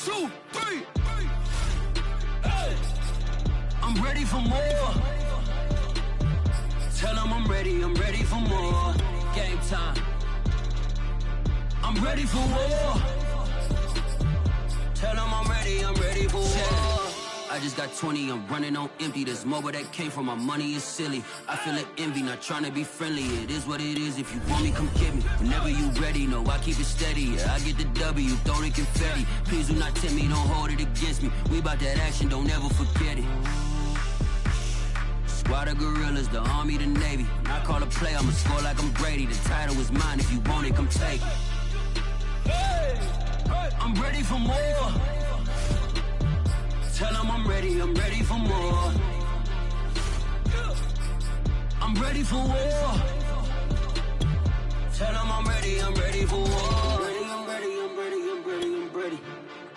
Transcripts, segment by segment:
2, 3. Hey. I'm ready for more. Tell them I'm ready for more. Game time. I'm ready for war. Tell them I'm ready for war. I just got 20, I'm running on empty. There's more where that came from, my money is silly. I feel it envy, not trying to be friendly. It is what it is, if you want me, come get me. Whenever you ready, no, I keep it steady. Yeah, I get the W, throw the confetti. Please do not tempt me, don't hold it against me. We about that action, don't ever forget it. Squad of gorillas, the army, the navy. When I call a play, I'ma score like I'm Brady. The title is mine, if you want it, come take it. Hey, I'm ready for more. Tell them I'm ready for more. I'm ready for war. Tell them I'm ready for war.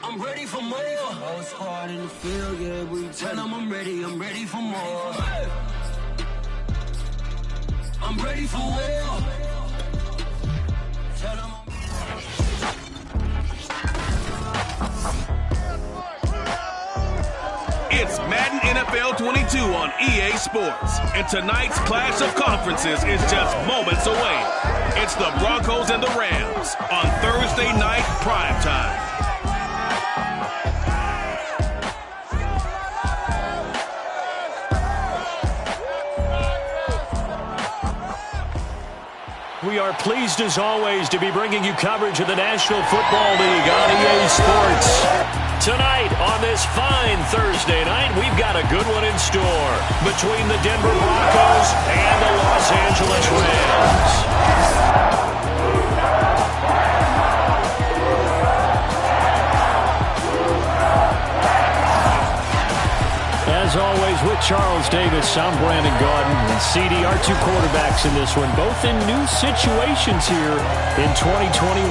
I'm ready for more. Whole squad in the field, yeah, we tell them I'm ready for more. I'm ready for war. Tell them It's Madden NFL 22 on EA Sports, and tonight's clash of conferences is just moments away. It's the Broncos and the Rams on Thursday night primetime. We are pleased as always to be bringing you coverage of the National Football League on EA Sports. Tonight, on this fine Thursday night, we've got a good one in store between the Denver Broncos and the Los Angeles Rams. As always, with Charles Davis, I'm Brandon Gaudin, and CD, our two quarterbacks in this one, both in new situations here in 2021.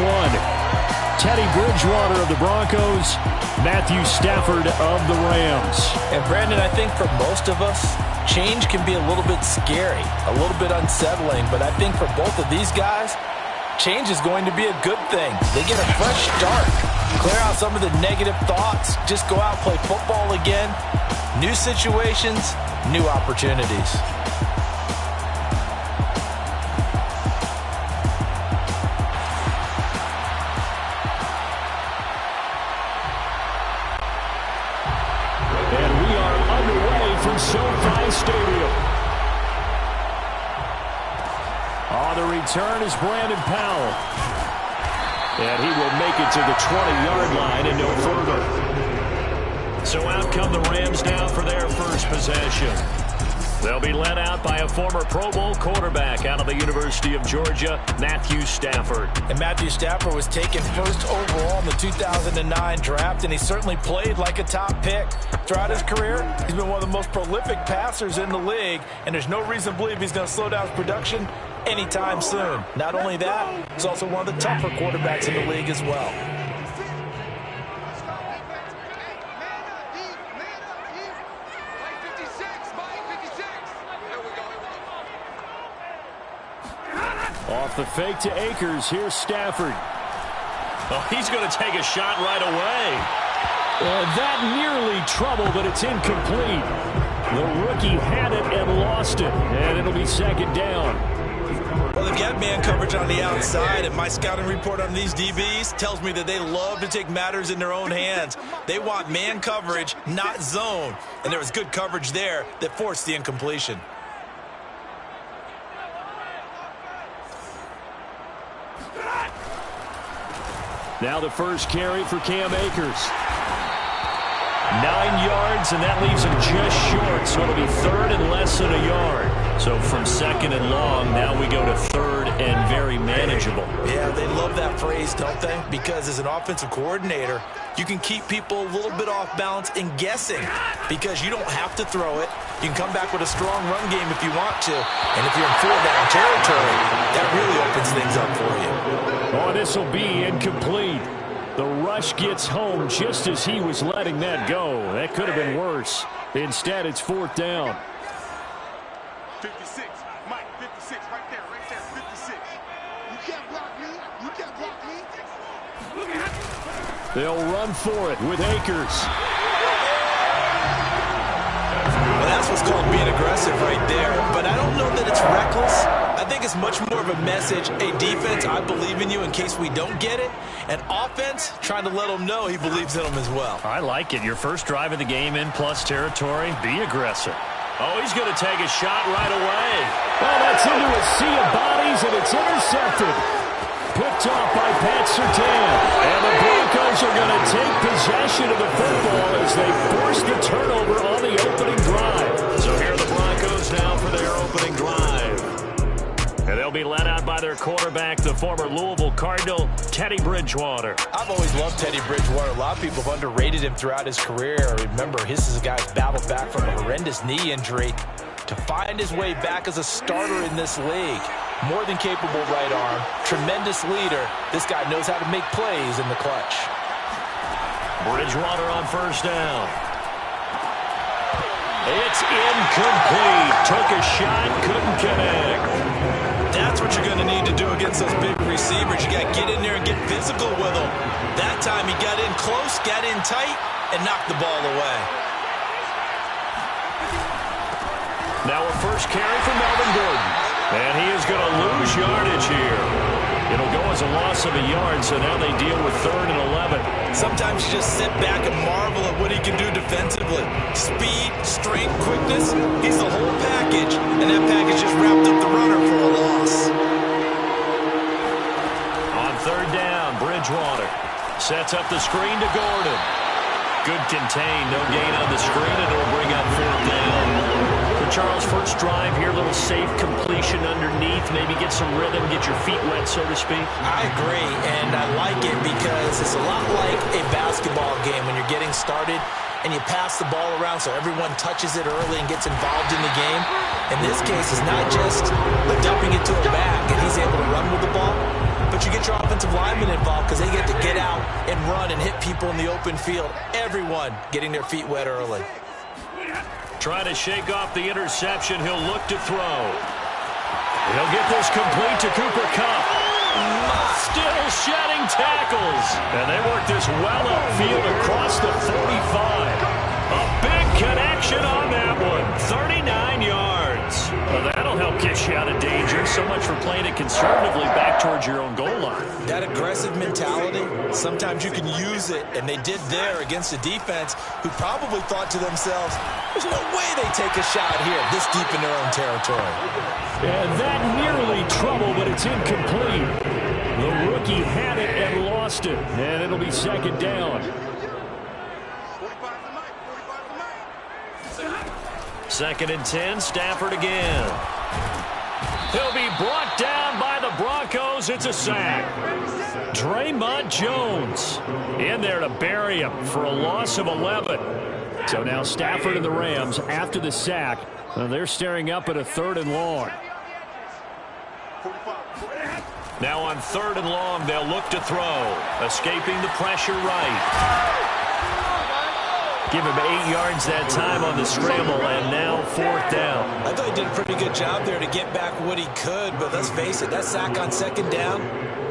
Teddy Bridgewater of the Broncos, Matthew Stafford of the Rams. And Brandon, I think for most of us, change can be a little bit scary, a little bit unsettling, but I think for both of these guys, change is going to be a good thing. They get a fresh start, clear out some of the negative thoughts, just go out and play football again. New situations, new opportunities. And we are underway from SoFi Stadium. On the return is Brandon Powell. And he will make it to the 20-yard line and no further. So out come the Rams now for their first possession. They'll be led out by a former Pro Bowl quarterback out of the University of Georgia, Matthew Stafford. And Matthew Stafford was taken first overall in the 2009 draft, and he certainly played like a top pick. Throughout his career, he's been one of the most prolific passers in the league, and there's no reason to believe he's going to slow down his production anytime soon. Not only that, he's also one of the tougher quarterbacks in the league as well. Off the fake to Akers, here's Stafford. Oh, he's going to take a shot right away. That nearly trouble, but it's incomplete. The rookie had it and lost it, and it'll be second down. Well, they've got man coverage on the outside, and my scouting report on these DBs tells me that they love to take matters in their own hands. They want man coverage, not zone, and there was good coverage there that forced the incompletion. Now the first carry for Cam Akers. 9 yards, and that leaves him just short, so it'll be third and less than a yard. So from second and long, now we go to third and very manageable. Yeah, they love that phrase, don't they? Because as an offensive coordinator, you can keep people a little bit off balance and guessing because you don't have to throw it. You can come back with a strong run game if you want to. And if you're in four-down territory, that really opens things up for you. Oh, this will be incomplete. The rush gets home just as he was letting that go. That could have been worse. Instead, it's fourth down. 56, Mike, 56, right there, 56. You can't block me. You can't block me. They'll run for it with Akers. Well, that's what's called being aggressive right there. But I don't know that it's reckless. I think it's much more of a message. Hey, defense, I believe in you in case we don't get it. And offense, trying to let him know he believes in them as well. I like it. Your first drive of the game in plus territory. Be aggressive. Oh, he's going to take a shot right away. Oh, that's into a sea of bodies, and it's intercepted. Picked off by Pat Surtain. And the Broncos are going to take possession of the football as they force the turnover on the opening drive. So here are the Broncos now for their opening drive. And they'll be led out by their quarterback, the former Louisville Cardinal, Teddy Bridgewater. I've always loved Teddy Bridgewater. A lot of people have underrated him throughout his career. Remember, this is a guy who's battled back from a horrendous knee injury to find his way back as a starter in this league. More than capable right arm, tremendous leader. This guy knows how to make plays in the clutch. Bridgewater on first down. It's incomplete. Took a shot, couldn't connect. That's what you're going to need to do against those big receivers. You got to get in there and get physical with them. That time he got in close, got in tight, and knocked the ball away. Now a first carry for Melvin Gordon. And he is going to lose yardage here. It'll go as a loss of a yard, so now they deal with 3rd and 11. Sometimes you just sit back and marvel at what he can do defensively. Speed, strength, quickness, he's the whole package. And that package just wrapped up the runner for a loss. On 3rd down, Bridgewater sets up the screen to Gordon. Good contain, no gain on the screen, and it'll bring up 4th down. Charles, first drive here, little safe completion underneath, maybe get some rhythm, get your feet wet, so to speak. I agree, and I like it because it's a lot like a basketball game when you're getting started and you pass the ball around so everyone touches it early and gets involved in the game. In this case, it's not just dumping it to a back and he's able to run with the ball, but you get your offensive linemen involved because they get to get out and run and hit people in the open field. Everyone getting their feet wet early. Trying to shake off the interception. He'll look to throw. He'll get this complete to Cooper Kupp. Still shedding tackles. And they work this well upfield across the 45. A big connection on that one. 39 yards. Well, that'll help get you out of danger. So much for playing it conservatively back towards your own goal line. That aggressive mentality, sometimes you can use it, and they did there against a defense who probably thought to themselves, there's no way they take a shot here this deep in their own territory. And that nearly trouble, but it's incomplete. The rookie had it and lost it, and it'll be 2nd down. 2nd and 10, Stafford again. He'll be brought down by the Broncos. It's a sack. Draymond Jones in there to bury him for a loss of 11. So now Stafford and the Rams, after the sack, they're staring up at a 3rd and long. Now on 3rd and long, they'll look to throw. Escaping the pressure right. Give him 8 yards that time on the scramble, and now 4th down. I thought he did a pretty good job there to get back what he could, but let's face it, that sack on 2nd down,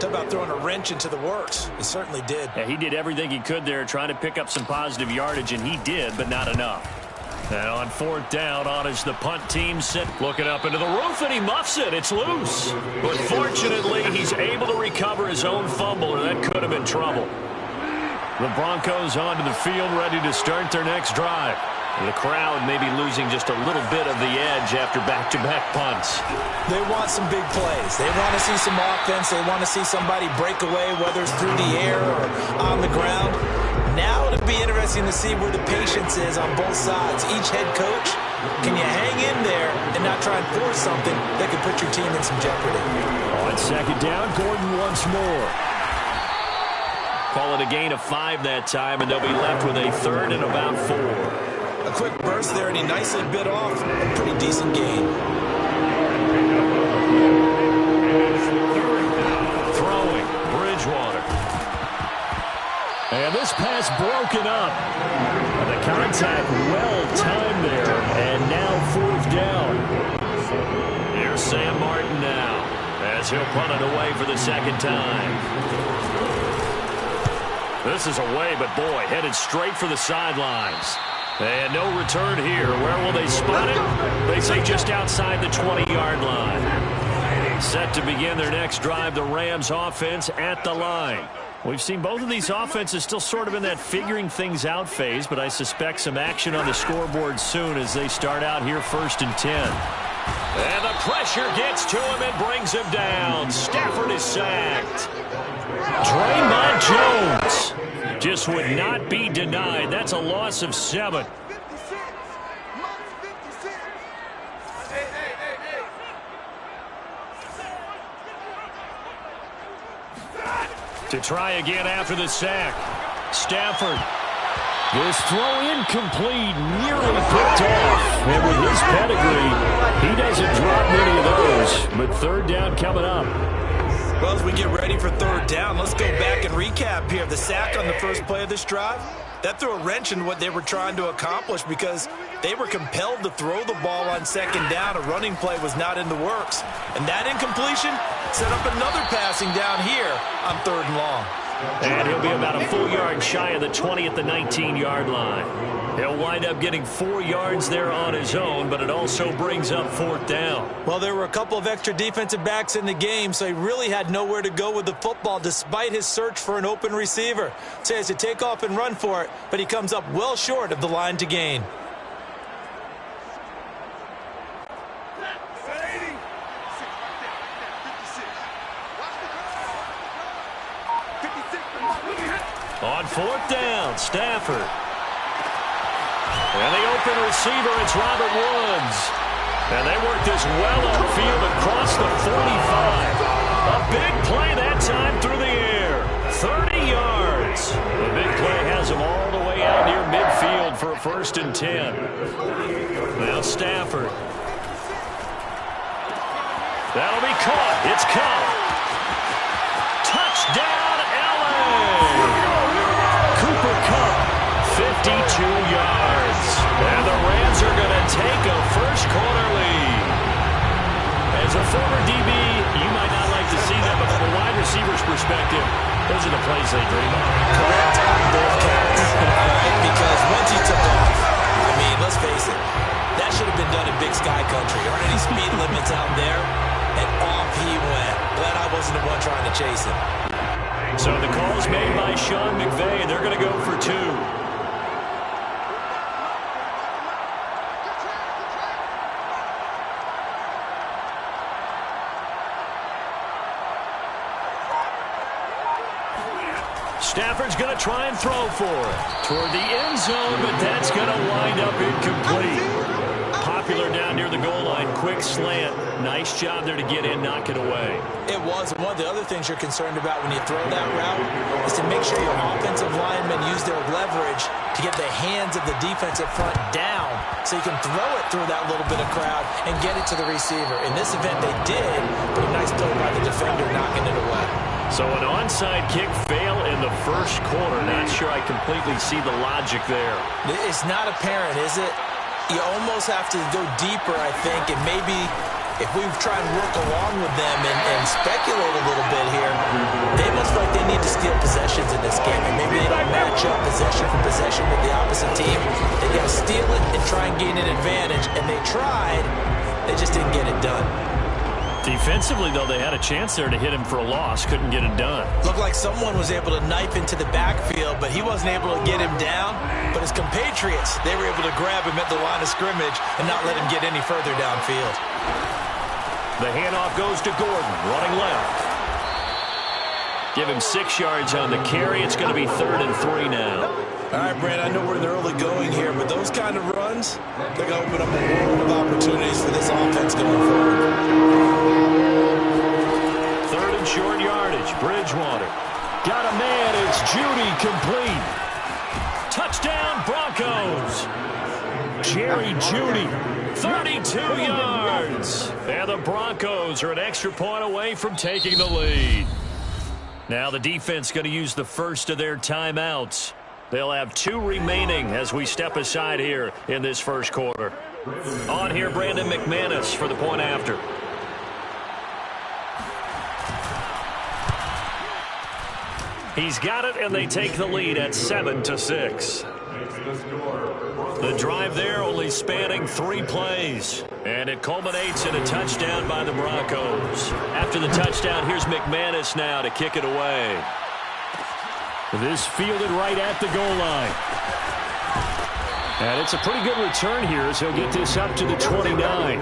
talk about throwing a wrench into the works. He certainly did. Yeah, he did everything he could there, trying to pick up some positive yardage, and he did, but not enough. And on 4th down, on is the punt team sit, looking up into the roof, and he muffs it. It's loose. But fortunately, he's able to recover his own fumble, or that could have been trouble. The Broncos onto the field, ready to start their next drive. The crowd may be losing just a little bit of the edge after back-to-back punts. They want some big plays. They want to see some offense. They want to see somebody break away, whether it's through the air or on the ground. Now it'll be interesting to see where the patience is on both sides. Each head coach, can you hang in there and not try and force something that could put your team in some jeopardy? On 2nd down, Gordon once more. Call it a gain of 5 that time, and they'll be left with a 3rd and about 4. A quick burst there, and he nicely bit off a pretty decent gain. Throwing, Bridgewater. And this pass broken up. And the contact well-timed there, and now 4th down. Here's Sam Martin now, as he'll punt it away for the 2nd time. This is away, but boy, headed straight for the sidelines. And no return here. Where will they spot it? They say just outside the 20-yard line. Set to begin their next drive, the Rams offense at the line. We've seen both of these offenses still sort of in that figuring things out phase, but I suspect some action on the scoreboard soon as they start out here 1st and 10. And the pressure gets to him and brings him down. Stafford is sacked. Draymond Jones just would not be denied. That's a loss of 7. To try again after the sack. Stafford. This throw incomplete, nearly picked off. And with his pedigree, he doesn't drop many of those. But 3rd down coming up. Well, as we get ready for 3rd down, let's go back and recap here. The sack on the first play of this drive, that threw a wrench in what they were trying to accomplish because they were compelled to throw the ball on 2nd down. A running play was not in the works. And that incompletion set up another passing down here on 3rd and long. And he'll be about a full yard shy of the 20 at the 19-yard line. He'll wind up getting 4 yards there on his own, but it also brings up 4th down. Well, there were a couple of extra defensive backs in the game, so he really had nowhere to go with the football despite his search for an open receiver. So he has to take off and run for it, but he comes up well short of the line to gain. On 4th down, Stafford. And the open receiver, it's Robert Woods. And they work this well upfield across the 45. A big play that time through the air. 30 yards. The big play has them all the way out near midfield for a 1st and 10. Now Stafford. That'll be caught. It's caught. Touchdown, LA. Cooper Kupp, 52 yards. And the Rams are going to take a first-quarter lead. As a former DB, you might not like to see that, but from a wide receiver's perspective, those are the plays they dream of. Correct on both counts. All right, because once he took off, I mean, let's face it, that should have been done in Big Sky Country. There aren't any speed limits out there, and off he went. Glad I wasn't the one trying to chase him. So the call's made by Sean McVay, and they're going to go for 2. Stafford's going to try and throw for it. Toward the end zone, but that's going to wind up incomplete. Popular down near the goal line. Quick slant. Nice job there to get in, knock it away. It was. One of the other things you're concerned about when you throw that route is to make sure your offensive linemen use their leverage to get the hands of the defensive front down so you can throw it through that little bit of crowd and get it to the receiver. In this event, they did, but a nice play by the defender knocking it away. So an onside kick fail in the first quarter. Not sure I completely see the logic there. It's not apparent, is it? You almost have to go deeper, I think, and maybe if we try and work along with them and speculate a little bit here, they must feel like they need to steal possessions in this game, and maybe they don't match up possession for possession with the opposite team. They got to steal it and try and gain an advantage, and they tried. They just didn't get it done. Defensively, though, they had a chance there to hit him for a loss. Couldn't get it done. Looked like someone was able to knife into the backfield, but he wasn't able to get him down. But his compatriots, they were able to grab him at the line of scrimmage and not let him get any further downfield. The handoff goes to Gordon, running left. Give him 6 yards on the carry. It's going to be 3rd and 3 now. All right, Brent, I know we're in the early going here, but those kind of runs, they're going to open up a world of opportunities for this offense going forward. 3rd and short yardage. Bridgewater. Got a man. It's Judy complete. Touchdown, Broncos. Jerry Judy, 32 yards. And the Broncos are an extra point away from taking the lead. Now the defense going to use the first of their timeouts. They'll have 2 remaining as we step aside here in this first quarter. On here, Brandon McManus for the point after. He's got it, and they take the lead at 7-6. The drive there only spanning 3 plays. And it culminates in a touchdown by the Broncos. After the touchdown, here's McManus now to kick it away. This fielded right at the goal line. And it's a pretty good return here as he'll get this up to the 29.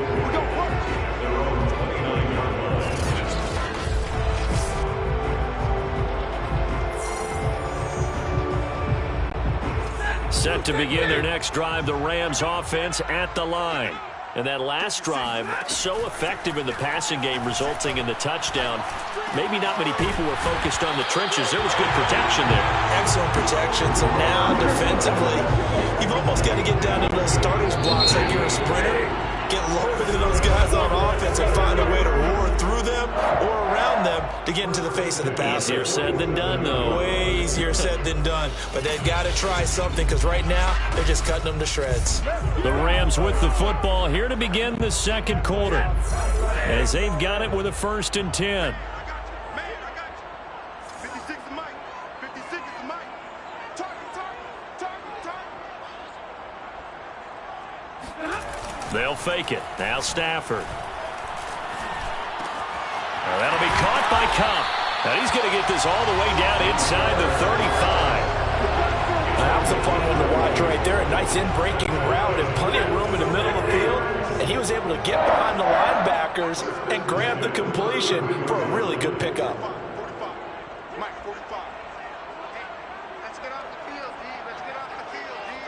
Set to begin their next drive, the Rams offense at the line. And that last drive, so effective in the passing game, resulting in the touchdown. Maybe not many people were focused on the trenches. There was good protection there. Excellent protection. So now, defensively, you've almost got to get down to those starters blocks like you're a sprinter. Get lower than those guys on offense and find a way to roar through them or around them to get into the face of the passer. Easier said than done, though. Way easier said than done. But they've got to try something because right now they're just cutting them to shreds. The Rams with the football here to begin the second quarter as they've got it with a 1st and 10. They'll fake it. Now Stafford. Now that'll be caught by Cup. And he's going to get this all the way down inside the 35. That was a fun one to watch right there. A nice in-breaking route and plenty of room in the middle of the field. And he was able to get behind the linebackers and grab the completion for a really good pickup. Mike, 45. Hey, let's get off the field, D. Let's get off the field, D.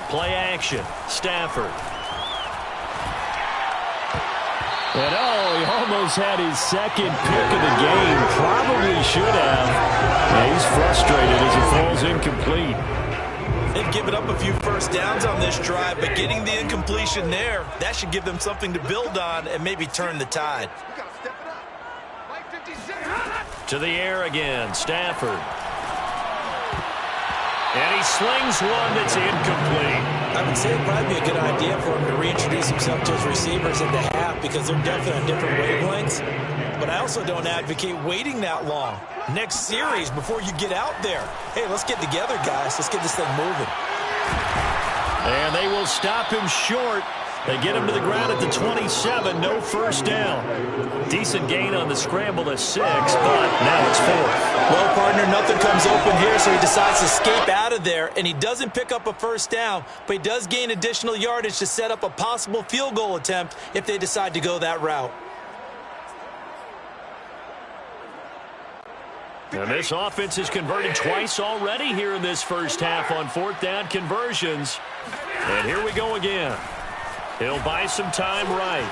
Play action. Stafford. And he almost had his second pick of the game. Probably should have. Yeah, he's frustrated as it falls incomplete. They've given up a few first downs on this drive, but getting the incompletion there, that should give them something to build on and maybe turn the tide. We got to step it up. Mike, 56. To the air again. Stafford. And he slings one that's incomplete. I would say it'd probably be a good idea for him to reintroduce himself to his receivers at the half because they're definitely on different wavelengths. But I also don't advocate waiting that long. Next series, before you get out there, hey, let's get together, guys. Let's get this thing moving. And they will stop him short. They get him to the ground at the 27. No first down. Decent gain on the scramble to 6, but now it's 4th. Well, partner, nothing comes open here, so he decides to escape out of there, and he doesn't pick up a first down, but he does gain additional yardage to set up a possible field goal attempt if they decide to go that route. And this offense has converted twice already here in this first half on 4th down conversions. And here we go again. He'll buy some time right.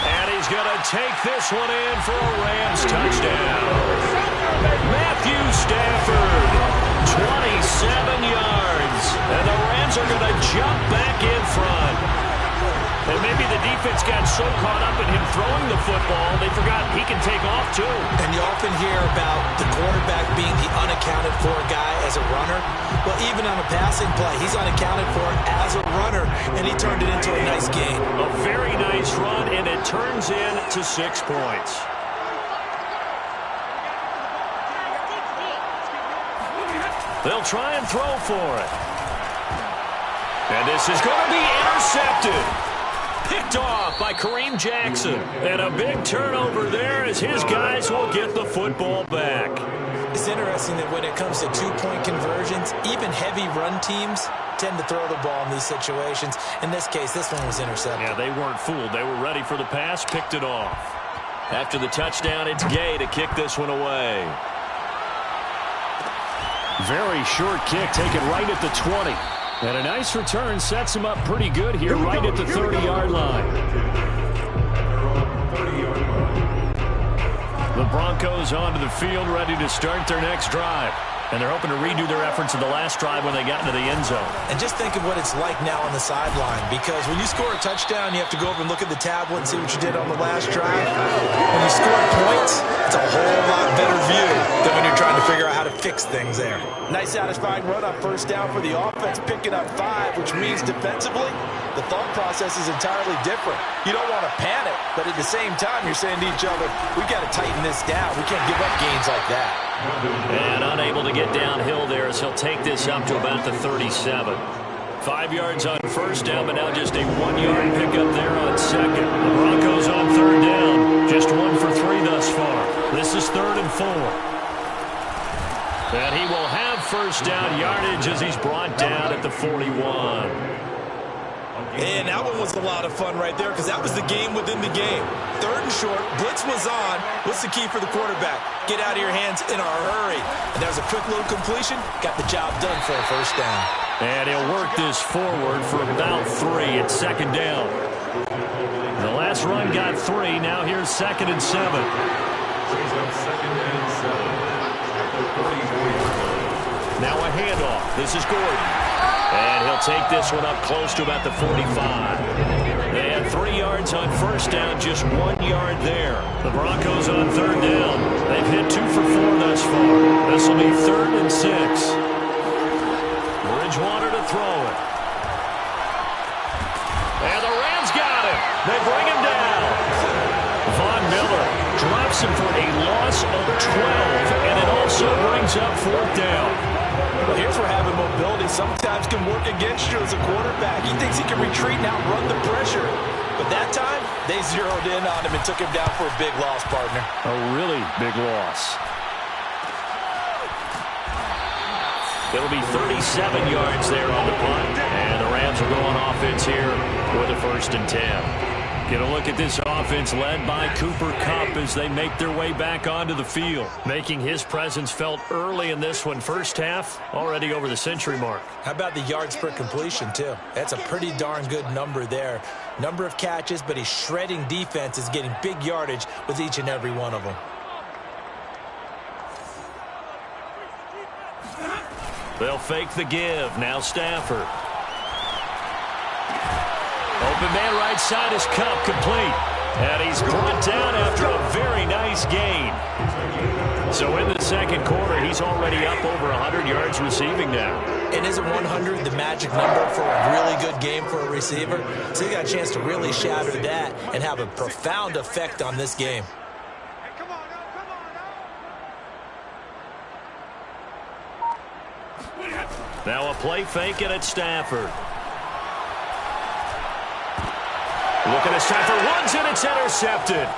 And he's going to take this one in for a Rams touchdown. Matthew Stafford, 27 yards. And the Rams are going to jump back in front. And maybe the defense got so caught up in him throwing the football, they forgot he can take off too. And you often hear about the quarterback being the unaccounted for guy as a runner. Well, even on a passing play, he's unaccounted for as a runner, and he turned it into a nice game. A very nice run, and it turns into 6 points. They'll try and throw for it. And this is going to be intercepted. Picked off by Kareem Jackson. And a big turnover there as his guys will get the football back. It's interesting that when it comes to two-point conversions, even heavy run teams tend to throw the ball in these situations. In this case, this one was intercepted. Yeah, they weren't fooled. They were ready for the pass, picked it off. After the touchdown, it's Gay to kick this one away. Very short kick, taken right at the 20. And a nice return sets him up pretty good here, right at the 30-yard line. The Broncos onto the field, ready to start their next drive. And they're hoping to redo their efforts of the last drive when they got into the end zone. And just think of what it's like now on the sideline, because when you score a touchdown, you have to go over and look at the tablet and see what you did on the last drive. When you score points, it's a whole lot better view than when you're trying to figure out how to fix things there. Nice satisfying run on first down for the offense, picking up 5, which means defensively, the thought process is entirely different. You don't want to panic, but at the same time, you're saying to each other, we've got to tighten this down. We can't give up gains like that. And unable to get downhill there as he'll take this up to about the 37. 5 yards on first down, but now just a 1-yard pickup there on second. The Broncos on third down. Just 1 for 3 thus far. This is 3rd and 4. And he will have first down yardage as he's brought down at the 41. And that one was a lot of fun right there because that was the game within the game. 3rd and short, blitz was on. What's the key for the quarterback? Get out of your hands in a hurry. And there's a quick little completion. Got the job done for a first down. And he'll work this forward for about 3 at 2nd down. The last run got 3. Now here's 2nd and 7. Now a handoff. This is Gordon. And he'll take this one up close to about the 45. They had 3 yards on first down, just 1 yard there. The Broncos on third down. They've hit 2 for 4 thus far. This will be 3rd and 6. Bridgewater to throw it. And the Rams got him. They bring him down. Von Miller drops him for a loss of 12, and it also brings up 4th down. Well, here's where having mobility sometimes can work against you as a quarterback. He thinks he can retreat and outrun the pressure. But that time, they zeroed in on him and took him down for a big loss, partner. A really big loss. It'll be 37 yards there on the punt. And the Rams will go on offense here with a 1st and 10. Get a look at this offense led by Cooper Kupp as they make their way back onto the field. Making his presence felt early in this one. First half, already over the century mark. How about the yards per completion, too? That's a pretty darn good number there. Number of catches, but he's shredding defenses, getting big yardage with each and every one of them. They'll fake the give. Now Stafford. Open man right side is Kupp, complete. And he's brought down after a very nice gain. So in the second quarter, he's already up over 100 yards receiving now. And isn't 100 the magic number for a really good game for a receiver? So he got a chance to really shatter that and have a profound effect on this game. Now a play fake, and it's Stafford. Looking at Stafford, runs and it's intercepted.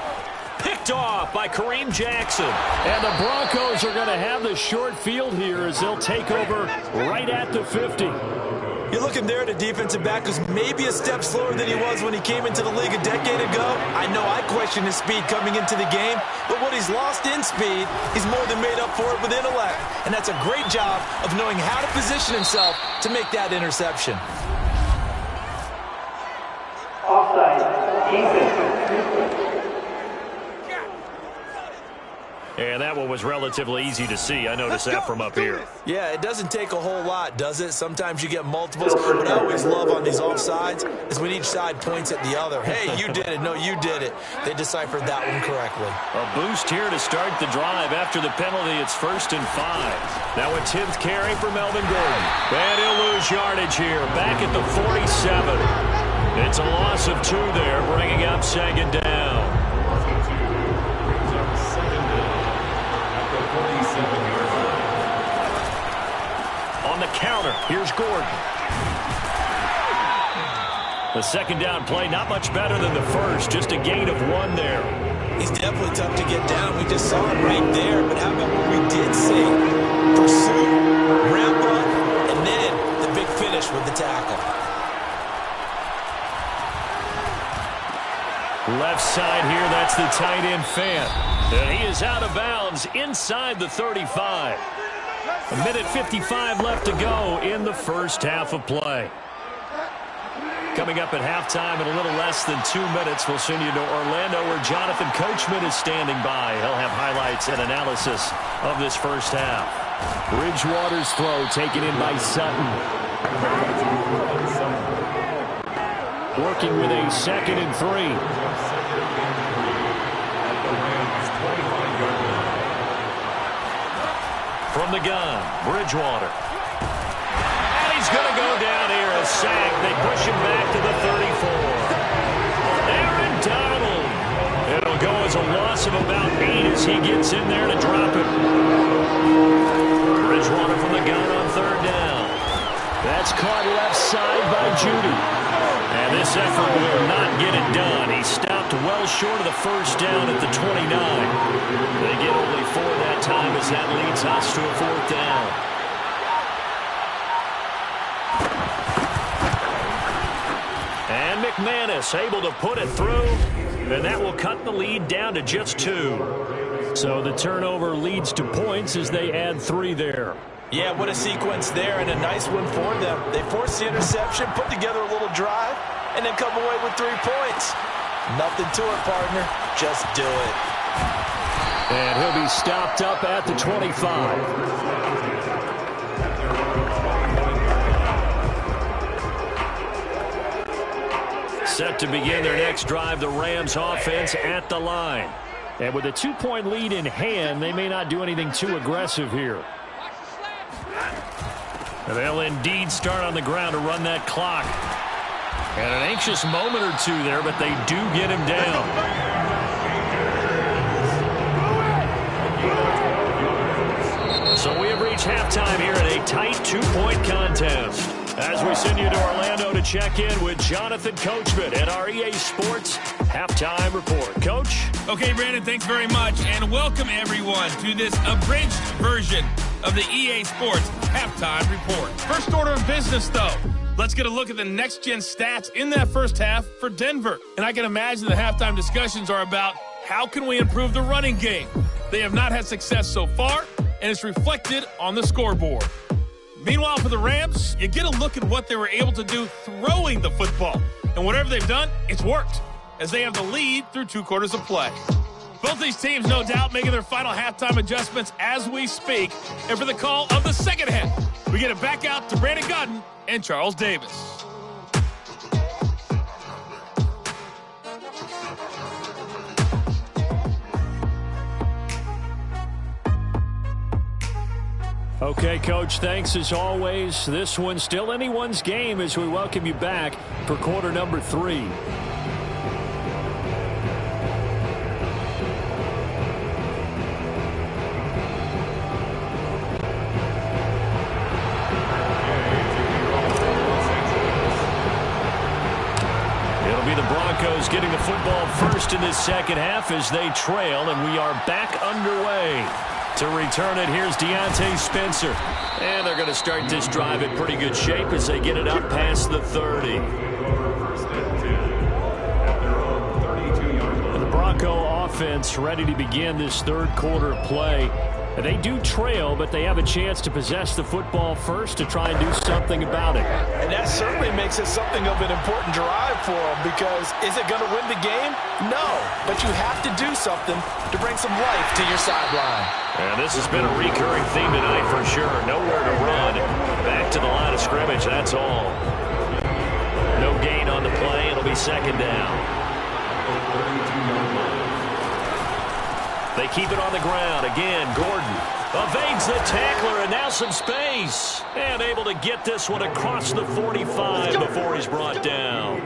Picked off by Kareem Jackson. And the Broncos are going to have the short field here as they'll take over right at the 50. You're looking there at a defensive back who's maybe a step slower than he was when he came into the league a decade ago. I know I questioned his speed coming into the game, but what he's lost in speed, he's more than made up for it with intellect. And that's a great job of knowing how to position himself to make that interception. And that one was relatively easy to see. I noticed that from up here. Yeah, it doesn't take a whole lot, does it? Sometimes you get multiples. What I always love on these offsides is when each side points at the other. Hey, you did it. No, you did it. They deciphered that one correctly. A boost here to start the drive. After the penalty, it's 1st and 5. Now a 10th carry for Melvin Gordon. And he'll lose yardage here. Back at the 47. It's a loss of 2 there, bringing up 2nd down. On the counter, here's Gordon. The 2nd down play, not much better than the first, just a gain of 1 there. He's definitely tough to get down. We just saw it right there, but how about what we did see? Pursuit, ramp up, and then the big finish with the tackle. Left side here, that's the tight end Fant. And he is out of bounds inside the 35. A minute 55 left to go in the first half of play. Coming up at halftime in a little less than 2 minutes, we'll send you to Orlando where Jonathan Coachman is standing by. He'll have highlights and analysis of this first half. Bridgewater's throw taken in by Sutton. Working with a 2nd and 3. From the gun, Bridgewater. And he's going to go down here as sack. They push him back to the 34. Aaron Donald. It'll go as a loss of about 8 as he gets in there to drop it. Bridgewater from the gun on third down. That's caught left side by Judy. And this effort will not get it done. He stopped well short of the first down at the 29. They get only 4 that time as that leads us to a fourth down. And McManus able to put it through, and that will cut the lead down to just 2. So the turnover leads to points as they add 3 there. Yeah, what a sequence there, and a nice one for them. They forced the interception, put together a little drive, and then come away with 3 points. Nothing to it, partner. Just do it. And he'll be stopped up at the 25. Set to begin their next drive, the Rams offense at the line. And with a 2-point lead in hand, they may not do anything too aggressive here. And they'll indeed start on the ground to run that clock. And an anxious moment or two there, but they do get him down. So we have reached halftime here in a tight 2-point contest. As we send you to Orlando to check in with Jonathan Coachman at our EA Sports Halftime Report. Coach? Okay, Brandon, thanks very much. And welcome, everyone, to this abridged version of the EA Sports Halftime Report. First order of business, though. Let's get a look at the next-gen stats in that first half for Denver. And I can imagine the halftime discussions are about how can we improve the running game. They have not had success so far, and it's reflected on the scoreboard. Meanwhile, for the Rams, you get a look at what they were able to do throwing the football. And whatever they've done, it's worked, as they have the lead through 2 quarters of play. Both these teams, no doubt, making their final halftime adjustments as we speak. And for the call of the second half, we get it back out to Brandon Godden and Charles Davis. Okay, Coach, thanks as always. This one's still anyone's game as we welcome you back for quarter number 3. It'll be the Broncos getting the football first in this second half as they trail, and we are back underway. To return it, here's Deontay Spencer. And they're going to start this drive in pretty good shape as they get it up past the 30. And the Bronco offense ready to begin this third quarter of play. And they do trail, but they have a chance to possess the football first to try and do something about it. And that certainly makes it something of an important drive for them, because is it going to win the game? No, but you have to do something to bring some life to your sideline. And this has been a recurring theme tonight for sure. Nowhere to run. Back to the line of scrimmage, that's all. No gain on the play. It'll be second down. They keep it on the ground. Again, Gordon evades the tackler, and now some space. And able to get this one across the 45 before he's brought down.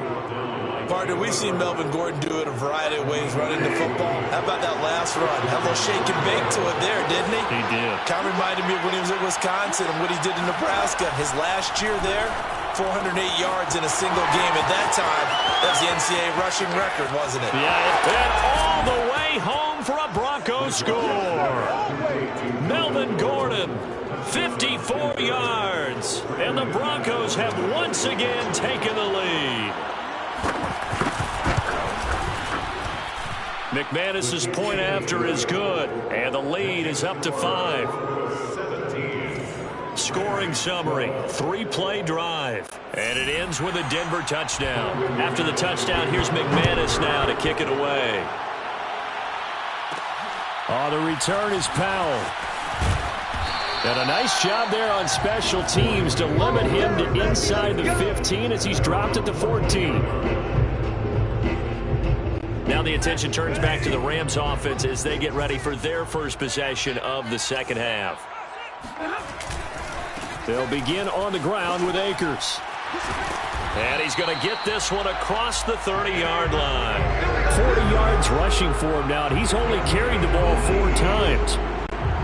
Partner, we've seen Melvin Gordon do it a variety of ways running the football. How about that last run? Had a little shake and bake to it there, didn't he? He did. Kind of reminded me of when he was at Wisconsin and what he did in Nebraska. His last year there, 408 yards in a single game. At that time, that was the NCAA rushing record, wasn't it? Yeah, and all the way home for a Broncos score. Melvin Gordon, 54 yards. And the Broncos have once again taken the lead. McManus's point after is good, and the lead is up to 5. Scoring summary, 3-play drive, and it ends with a Denver touchdown. After the touchdown, here's McManus now to kick it away. Oh, the return is Powell. And a nice job there on special teams to limit him to inside the 15 as he's dropped at the 14. Now the attention turns back to the Rams offense as they get ready for their first possession of the second half. They'll begin on the ground with Akers. And he's going to get this one across the 30-yard line. 40 yards rushing for him now, and he's only carried the ball 4 times.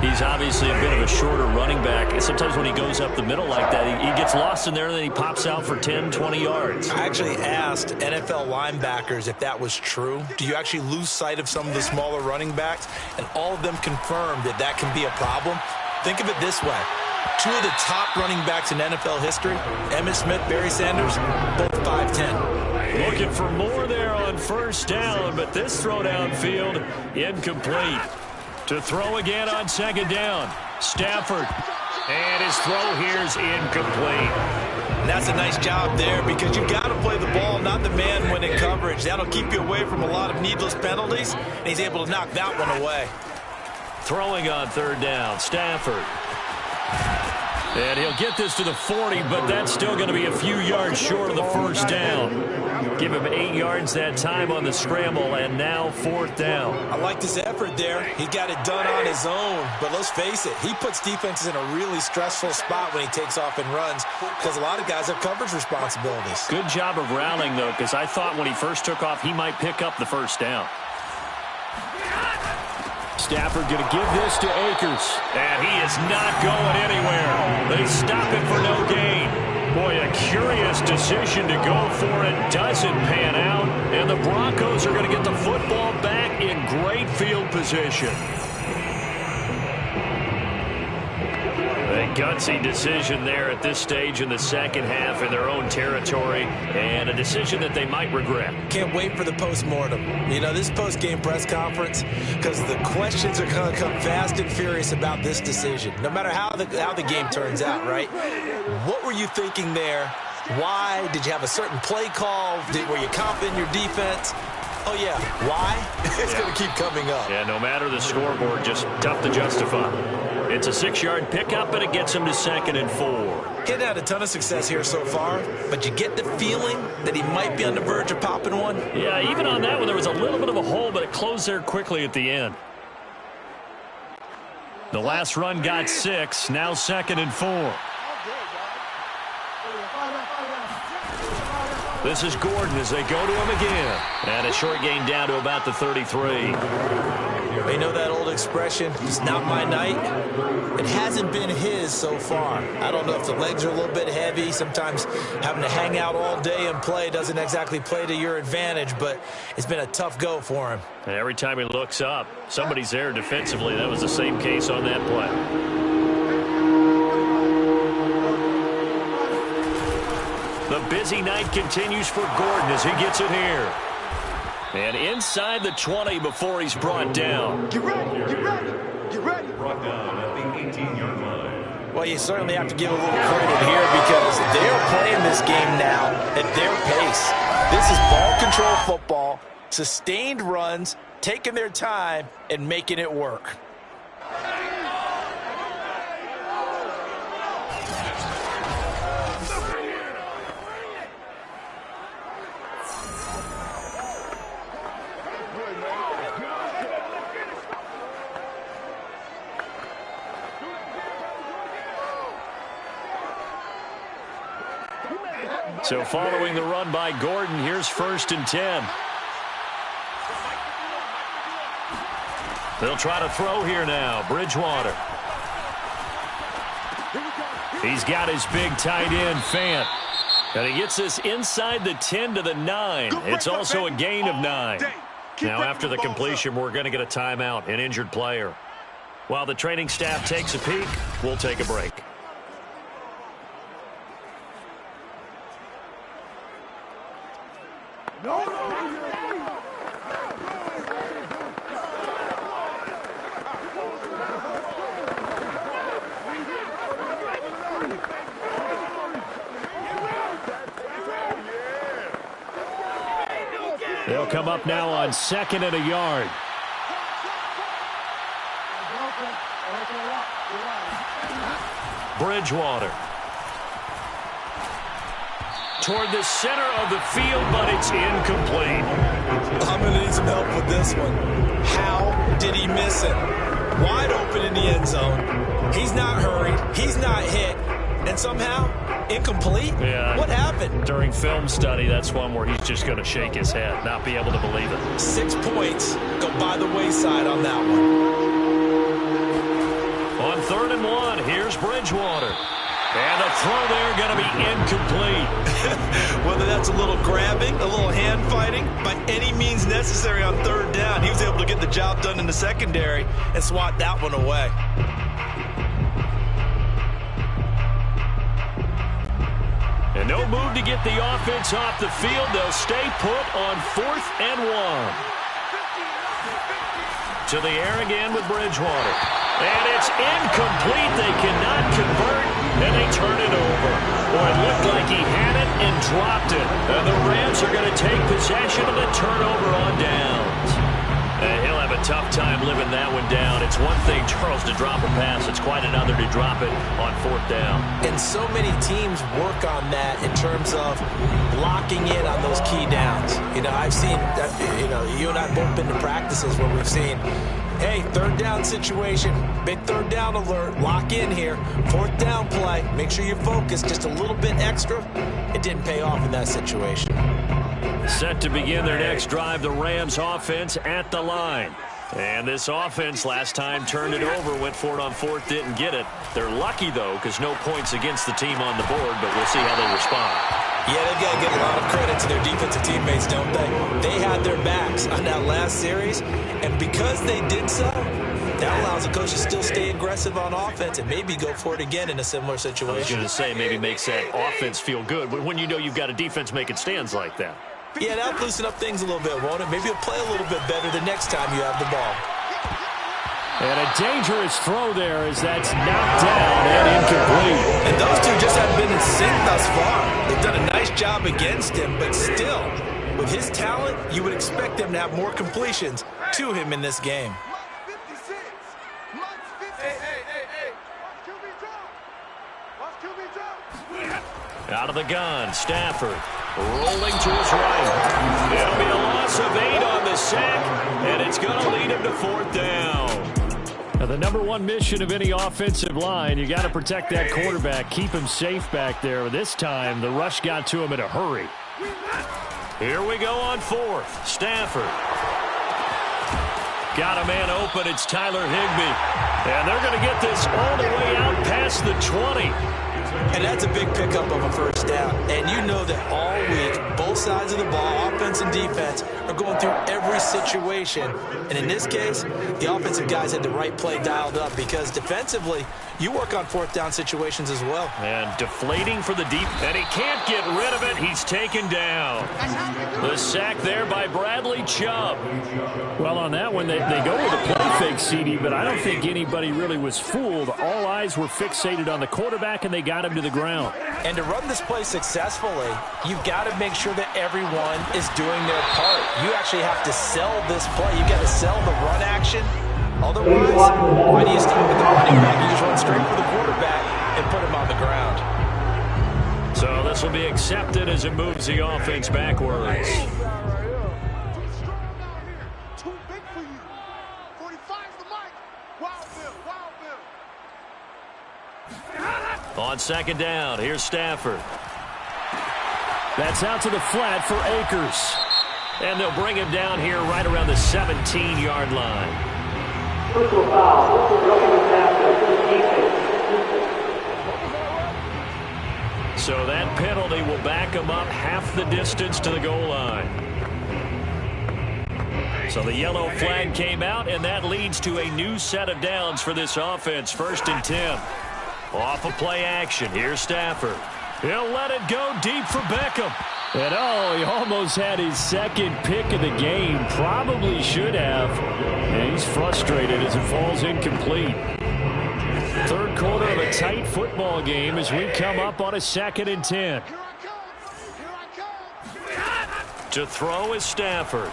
He's obviously a bit of a shorter running back. And sometimes when he goes up the middle like that, he gets lost in there, and then he pops out for 10, 20 yards. I actually asked NFL linebackers if that was true. Do you actually lose sight of some of the smaller running backs? And all of them confirmed that that can be a problem. Think of it this way. 2 of the top running backs in NFL history, Emmitt Smith, Barry Sanders, both 5'10". Looking for more there on first down, but this throw downfield incomplete. To throw again on second down, Stafford. And his throw here is incomplete. And that's a nice job there because you've got to play the ball, not the man when in coverage. That'll keep you away from a lot of needless penalties, and he's able to knock that one away. Throwing on third down, Stafford. And he'll get this to the 40, but that's still going to be a few yards short of the first down. Give him 8 yards that time on the scramble, and now 4th down. I liked his effort there. He got it done on his own, but let's face it, he puts defenses in a really stressful spot when he takes off and runs because a lot of guys have coverage responsibilities. Good job of rallying, though, because I thought when he first took off, he might pick up the first down. Stafford going to give this to Akers. And he is not going anywhere. They stop it for no gain. Boy, a curious decision to go for it. Doesn't pan out. And the Broncos are going to get the football back in great field position. A gutsy decision there at this stage in the second half in their own territory, and a decision that they might regret. Can't wait for the postmortem. You know, this post-game press conference, because the questions are going to come fast and furious about this decision, no matter how the game turns out, right? What were you thinking there? Why? Did you have a certain play call? Were you confident in your defense? Oh, yeah. Why? It's going to keep coming up. Yeah, no matter the scoreboard, just tough to justify. It's a 6-yard pickup, and it gets him to 2nd and 4. He hadn't had a ton of success here so far, but you get the feeling that he might be on the verge of popping one. Yeah, even on that one, there was a little bit of a hole, but it closed there quickly at the end. The last run got 6, now 2nd and 4. This is Gordon as they go to him again. And a short gain down to about the 33. They know that old expression, it's not my night. It hasn't been his so far. I don't know if the legs are a little bit heavy. Sometimes having to hang out all day and play doesn't exactly play to your advantage, but it's been a tough go for him. And every time he looks up, somebody's there defensively. That was the same case on that play. The busy night continues for Gordon as he gets it here. And inside the 20 before he's brought down. Get ready, get ready, get ready. Brought down at the 18-yard line. Well, you certainly have to give a little credit here because they're playing this game now at their pace. This is ball control football, sustained runs, taking their time, and making it work. So following the run by Gordon, here's 1st and 10. They'll try to throw here now. Bridgewater. He's got his big tight end, Fant. And he gets this inside the 10 to the 9. It's also a gain of 9. Now after the completion, we're going to get a timeout, an injured player. While the training staff takes a peek, we'll take a break. They'll come up now on 2nd and a yard. Bridgewater. Toward the center of the field, but it's incomplete. I'm going to need some help with this one. How did he miss it? Wide open in the end zone. He's not hurried. He's not hit. And somehow, Incomplete? Yeah. What happened? During film study, that's one where he's just going to shake his head, not be able to believe it. 6 points go by the wayside on that one. On 3rd and 1, here's Bridgewater. And the throw there going to be incomplete. Whether that's a little grabbing, a little hand fighting, by any means necessary on 3rd down, he was able to get the job done in the secondary and swat that one away. And no move to get the offense off the field. They'll stay put on 4th and 1. To the air again with Bridgewater. And it's incomplete. They cannot convert, and they turn it over. Boy, it looked like he had it and dropped it. And the Rams are going to take possession of the turnover on downs. And he'll have a tough time living that one down. It's one thing, Charles, to drop a pass. It's quite another to drop it on 4th down. And so many teams work on that in terms of locking in on those key downs. You know, I've seen, you and I have both been to practices where we've seen, hey, 3rd down situation, big 3rd down alert, lock in here, 4th down play, make sure you're focused just a little bit extra. It didn't pay off in that situation. Set to begin their next drive, the Rams offense at the line. And this offense last time turned it over, went for it on 4th, didn't get it. They're lucky, though, because no points against the team on the board, but we'll see how they respond. Yeah, they've got to give a lot of credit to their defensive teammates, don't they? They had their backs on that last series, and because they did so, that allows the coach to still stay aggressive on offense and maybe go for it again in a similar situation. I was going to say, maybe makes that offense feel good, but when you know you've got a defense making stands like that. Yeah, that'll loosen up things a little bit, won't it? Maybe you'll play a little bit better the next time you have the ball. And a dangerous throw there as that's knocked down and incomplete. And those two just haven't been in sync thus far. They've done a nice job against him, but still, with his talent, you would expect them to have more completions to him in this game. Out of the gun, Stafford rolling to his right. It'll be a loss of 8 on the sack, and it's going to lead him to 4th down. Now, the number one mission of any offensive line, you got to protect that quarterback, keep him safe back there. This time, the rush got to him in a hurry. Here we go on 4th. Stafford. Got a man open. It's Tyler Higbee. And they're going to get this all the way out past the 20. And that's a big pickup of a 1st down. And you know that all week, both sides of the ball, offense and defense, are going through every situation. And in this case, the offensive guys had the right play dialed up because defensively, you work on 4th down situations as well. And deflating for the deep. And he can't get rid of it. He's taken down. The sack there by Bradley Chubb. Well, on that one, they go with a play fake, CD, but I don't think anybody really was fooled. All eyes were fixated on the quarterback, and they got him to the ground. And to run this play successfully, you've got to make sure that everyone is doing their part. You actually have to sell this play. You've got to sell the run action. Otherwise, why do you start with the running back? You just run straight for the quarterback and put him on the ground. So this will be accepted as it moves the offense backwards. Too big for you. 45's the mic. Wild Bill. On 2nd down, here's Stafford. That's out to the flat for Akers. And they'll bring him down here right around the 17-yard line. So that penalty will back him up half the distance to the goal line. So the yellow flag came out, and that leads to a new set of downs for this offense. 1st and 10. Off of play action. Here's Stafford. He'll let it go deep for Beckham. And he almost had his 2nd pick of the game. Probably should have. And he's frustrated as it falls incomplete. 3rd quarter of a tight football game as we come up on a 2nd and 10. To throw is Stafford.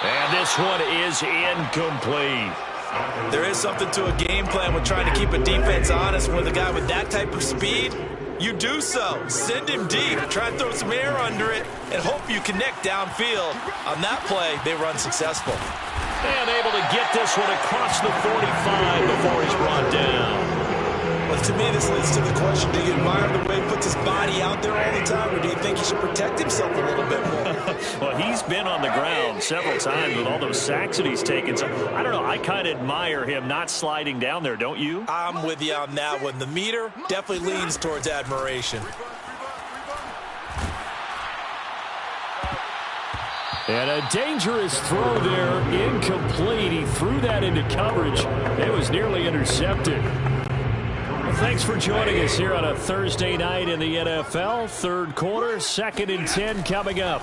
And this one is incomplete. There is something to a game plan with trying to keep a defense honest with a guy with that type of speed. You do so. Send him deep. Try and throw some air under it and hope you connect downfield. On that play, they run successful. And able to get this one across the 45 before he's brought down. Well, To me, this leads to the question, do you admire the way he puts his body out there all the time, or do you think he should protect himself a little bit more? Well, he's been on the ground several times with all those sacks that he's taken. So, I don't know, I kind of admire him not sliding down there, don't you? I'm with you on that one. The meter definitely leans towards admiration. And a dangerous throw there, incomplete. He threw that into coverage. It was nearly intercepted. Well, thanks for joining us here on a Thursday night in the NFL. Third quarter, 2nd and 10 coming up.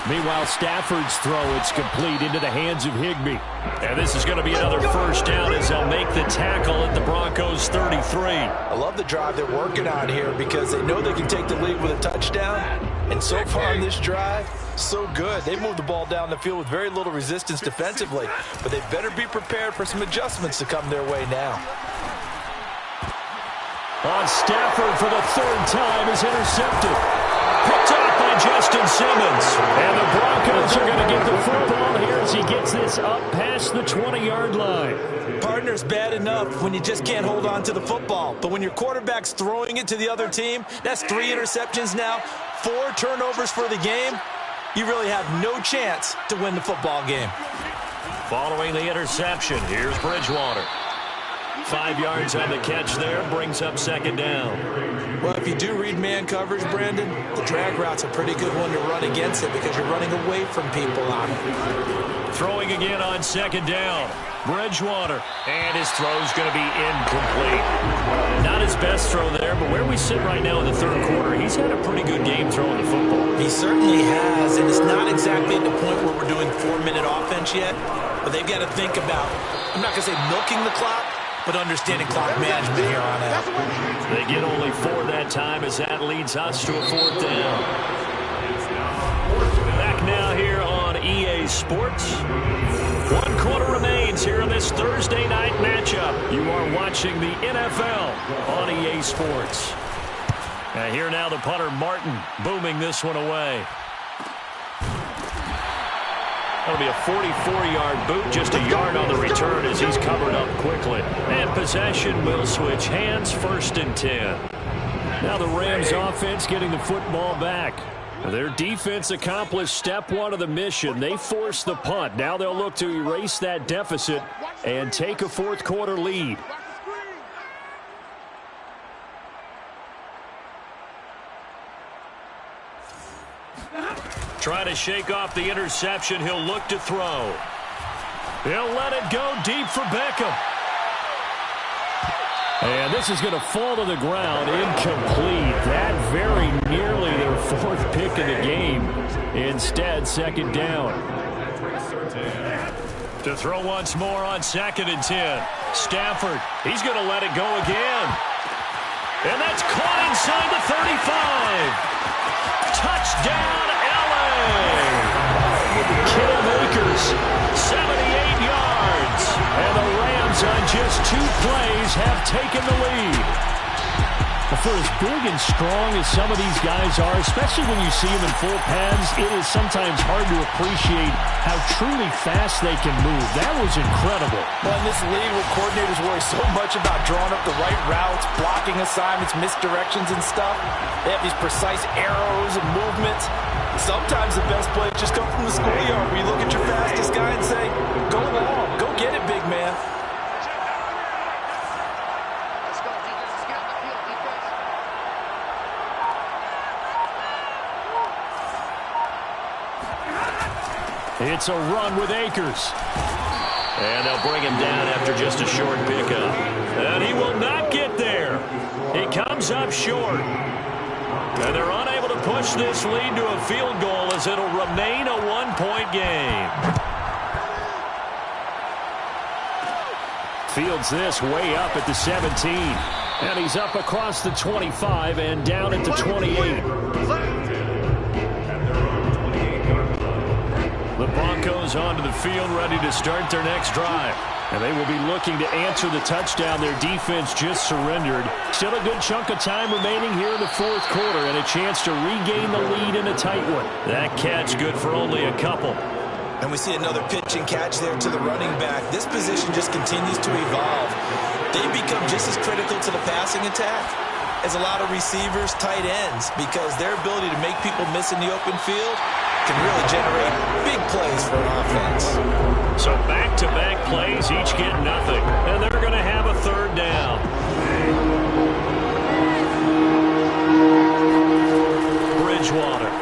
Meanwhile, Stafford's throw, it's complete into the hands of Higbee. And this is going to be another first down as they'll make the tackle at the Broncos 33. I love the drive they're working on here because they know they can take the lead with a touchdown. And so far on this drive, so good. They moved the ball down the field with very little resistance defensively. But they better be prepared for some adjustments to come their way now. On Stafford for the 3rd time is intercepted. Picked up by Justin Simmons. And the Broncos are going to get the football here as he gets this up past the 20-yard line. Partner's bad enough when you just can't hold on to the football. But when your quarterback's throwing it to the other team, that's 3 interceptions now, 4 turnovers for the game. You really have no chance to win the football game. Following the interception, here's Bridgewater. 5 yards on the catch there, brings up 2nd down. Well, if you do read man coverage, Brandon, the drag route's a pretty good one to run against it because you're running away from people on it. Throwing again on 2nd down. Bridgewater, and his throw's going to be incomplete. Not his best throw there, but where we sit right now in the 3rd quarter, he's had a pretty good game throwing the football. He certainly has, and it's not exactly at the point where we're doing 4-minute offense yet, but they've got to think about, I'm not going to say milking the clock, but understanding clock management here on out. They get only 4 that time as that leads us to a 4th down. Back now here on EA Sports. 1 quarter remains here in this Thursday night matchup. You are watching the NFL on EA Sports. And here now the punter Martin booming this one away. That'll be a 44-yard boot, just a yard on the return as he's covered up quickly. And possession will switch hands, 1st and 10. Now the Rams offense getting the football back. Their defense accomplished step 1 of the mission. They forced the punt. Now they'll look to erase that deficit and take a 4th quarter lead. Trying to shake off the interception. He'll look to throw. He'll let it go deep for Beckham. And this is going to fall to the ground. Incomplete. That very nearly their 4th pick of the game. Instead, 2nd down. To throw once more on 2nd and 10. Stafford, he's going to let it go again. And that's caught inside the 35. Touchdown, Cam Akers, 78 yards. And the Rams on just 2 plays have taken the lead. For as big and strong as some of these guys are, especially when you see them in full pads, it is sometimes hard to appreciate how truly fast they can move. That was incredible. Well, in this league where coordinators worry so much about drawing up the right routes, blocking assignments, misdirections and stuff, they have these precise arrows and movements. Sometimes the best plays just come from the schoolyard where you look at your fastest guy and say, go long, go get it, big man. It's a run with Akers. And they'll bring him down after just a short pickup. And he will not get there. He comes up short. And they're unable to push this lead to a field goal as it'll remain a 1-point game. Fields this way up at the 17. And he's up across the 25 and down at the 28. The Broncos onto the field, ready to start their next drive. And they will be looking to answer the touchdown their defense just surrendered. Still a good chunk of time remaining here in the 4th quarter and a chance to regain the lead in a tight one. That catch good for only a couple. And we see another pitch and catch there to the running back. This position just continues to evolve. They become just as critical to the passing attack as a lot of receivers, tight ends, because their ability to make people miss in the open field can really generate big plays for an offense. So back-to-back plays, each get nothing. And they're going to have a third down. Bridgewater.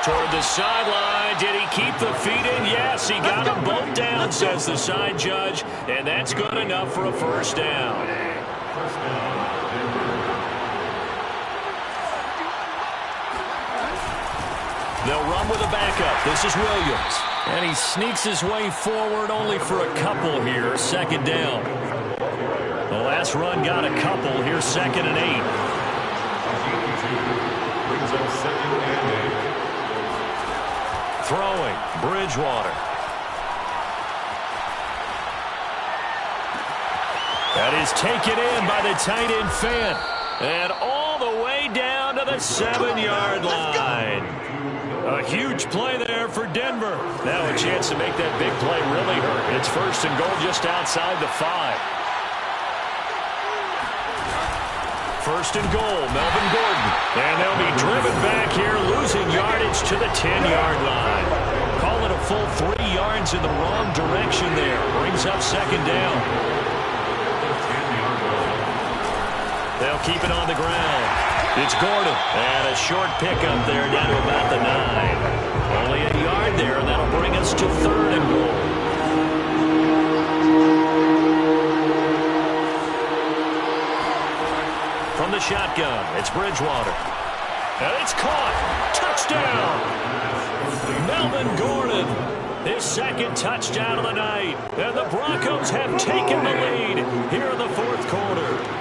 Toward the sideline. Did he keep the feet in? Yes, he got them both down, says the side judge. And that's good enough for a first down. They'll run with a backup. This is Williams. And he sneaks his way forward only for a couple here. Second down. The last run got a couple. Here's 2nd and 8. Throwing, Bridgewater. That is taken in by the tight end Fant. And all the way down to the 7-yard line. A huge play there for Denver. Now a chance to make that big play really hurt. It's 1st and goal just outside the 5. 1st and goal, Melvin Gordon. And they'll be driven back here, losing yardage to the 10-yard line. Call it a full 3 yards in the wrong direction there. Brings up 2nd down. They'll keep it on the ground. It's Gordon. And a short pickup there down to about the 9. Only a yard there, and that'll bring us to 3rd and goal. From the shotgun, it's Bridgewater. And it's caught. Touchdown! Melvin Gordon, his 2nd touchdown of the night. And the Broncos have taken the lead here in the 4th quarter.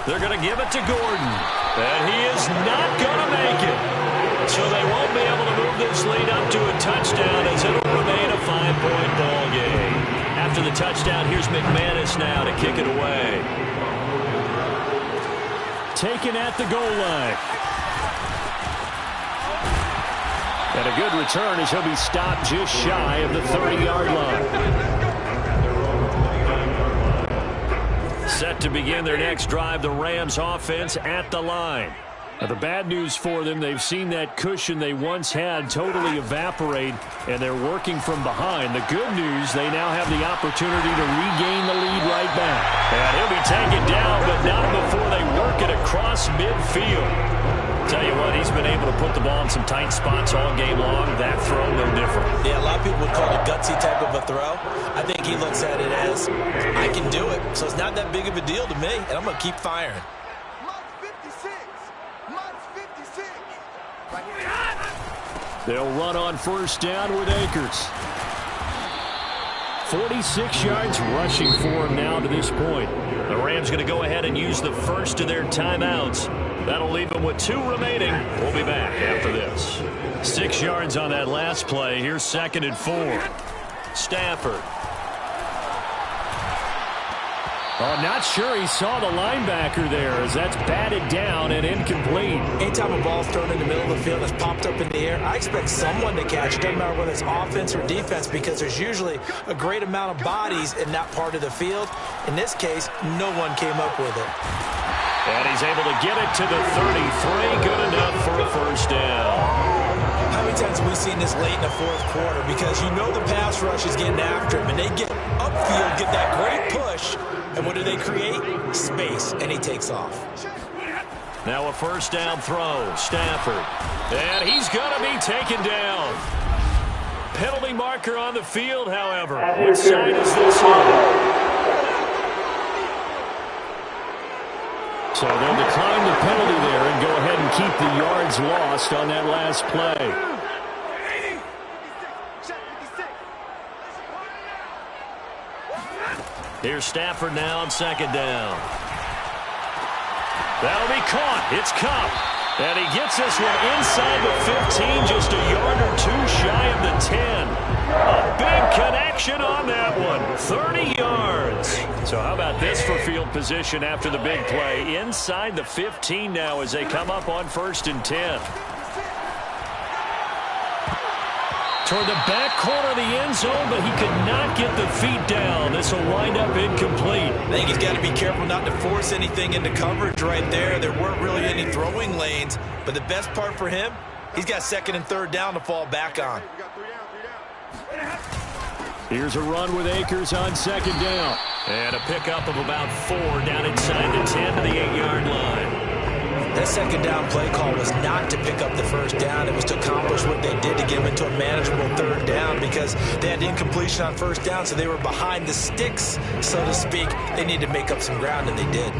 They're going to give it to Gordon. And he is not going to make it. So they won't be able to move this lead up to a touchdown as it'll remain a 5-point ball game. After the touchdown, here's McManus now to kick it away. Taken at the goal line. And a good return as he'll be stopped just shy of the 30-yard line. Set to begin their next drive, the Rams offense at the line. Now, the bad news for them, they've seen that cushion they once had totally evaporate, and they're working from behind. The good news, they now have the opportunity to regain the lead right back. And he'll be taken down, but not before they work it across midfield. Tell you what, he's been able to put the ball in some tight spots all game long. That throw, no different. Yeah, a lot of people would call it a gutsy type of a throw. I think he looks at it as, I can do it. So it's not that big of a deal to me, and I'm going to keep firing. They'll run on 1st down with Akers. 46 yards rushing for him now to this point. The Rams going to go ahead and use the first of their timeouts. That'll leave them with 2 remaining. We'll be back after this. 6 yards on that last play. Here's 2nd and 4. Stafford. Oh, not sure he saw the linebacker there as that's batted down and incomplete. Anytime a ball's thrown in the middle of the field that's popped up in the air, I expect someone to catch it. Doesn't matter whether it's offense or defense, because there's usually a great amount of bodies in that part of the field. In this case, no one came up with it. And he's able to get it to the 33. Good enough for a first down. How many times have we seen this late in the 4th quarter? Because you know the pass rush is getting after him, and they get upfield, get that great push, and what do they create? Space, and he takes off. Now a first down throw, Stafford. And he's going to be taken down. Penalty marker on the field, however. Which side is this on? So they'll decline the penalty there and go ahead and keep the yards lost on that last play. Here's Stafford now on 2nd down. That'll be caught. It's Kupp. And he gets this one inside the 15, just a yard or 2 shy of the 10. A big connection on that one. 30 yards. So how about this for field position after the big play? Inside the 15 now as they come up on 1st and 10. Toward the back corner of the end zone, but he could not get the feet down. This will wind up incomplete. I think he's got to be careful not to force anything into coverage right there. There weren't really any throwing lanes, but the best part for him, he's got 2nd and 3rd down to fall back on. Here's a run with Akers on 2nd down. And a pickup of about 4 down inside the 10 to the 8-yard line. That 2nd down play call was not to pick up the 1st down. It was to accomplish what they did to get them into a manageable 3rd down because they had incompletion on 1st down, so they were behind the sticks, so to speak. They needed to make up some ground, and they did.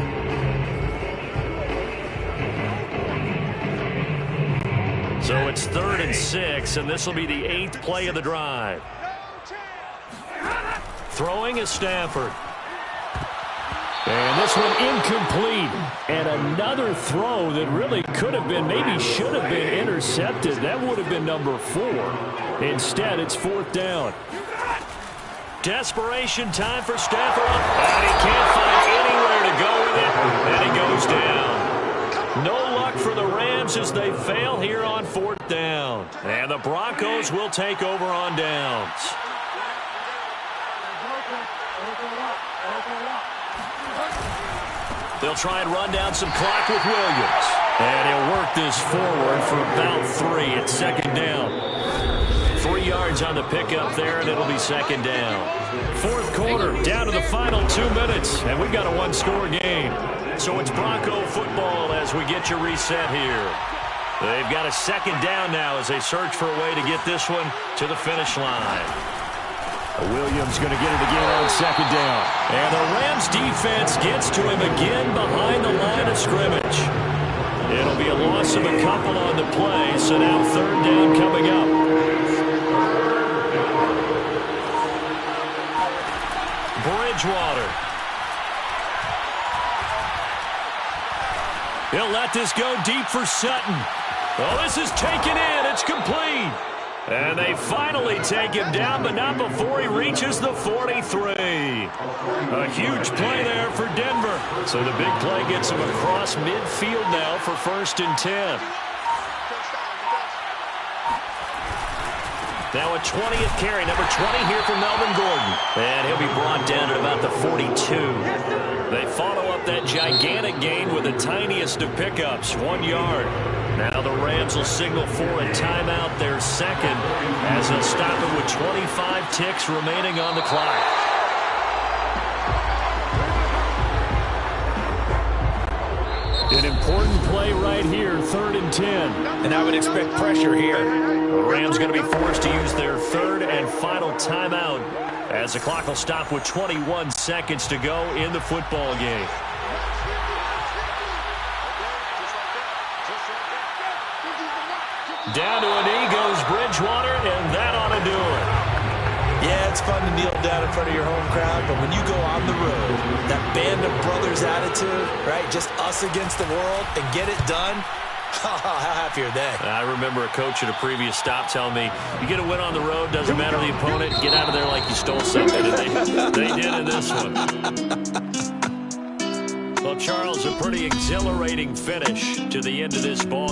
So it's 3rd and 6, and this will be the 8th play of the drive. Throwing is Stafford. And this one incomplete. And another throw that really could have been, maybe should have been intercepted. That would have been number 4. Instead, it's 4th down. Desperation time for Stafford. And he can't find anywhere to go with it. And he goes down. No luck for the Rams as they fail here on 4th down. And the Broncos will take over on downs. They'll try and run down some clock with Williams. And he'll work this forward for about 3 at 2nd down. 3 yards on the pickup there, and it'll be 2nd down. 4th quarter, down to the final 2 minutes, and we've got a 1-score game. So it's Bronco football as we get you reset here. They've got a 2nd down now as they search for a way to get this one to the finish line. Williams going to get it again on 2nd down. And the Rams defense gets to him again behind the line of scrimmage. It'll be a loss of a couple on the play, so now 3rd down coming up. Bridgewater. He'll let this go deep for Sutton. Oh, this is taken in. It's complete. And they finally take him down, but not before he reaches the 43. A huge play there for Denver. So the big play gets him across midfield now for 1st and 10. Now a 20th carry, number 20 here for Melvin Gordon. And he'll be brought down at about the 42. They follow up that gigantic gain with the tiniest of pickups, 1 yard. Now the Rams will signal for a timeout, their 2nd, as they'll stop it with 25 ticks remaining on the clock. An important play right here, 3rd and 10. And I would expect pressure here. The Rams going to be forced to use their 3rd and final timeout as the clock will stop with 21 seconds to go in the football game. Down to a knee goes Bridgewater, and that ought to do it. Yeah, it's fun to kneel down in front of your home crowd, but when you go on the road, that band of brothers attitude, right, just us against the world, and get it done, how happy are they? I remember a coach at a previous stop telling me, you get a win on the road, doesn't matter the opponent, get out of there like you stole something, and they did in this one. Well, Charles, a pretty exhilarating finish to the end of this ball.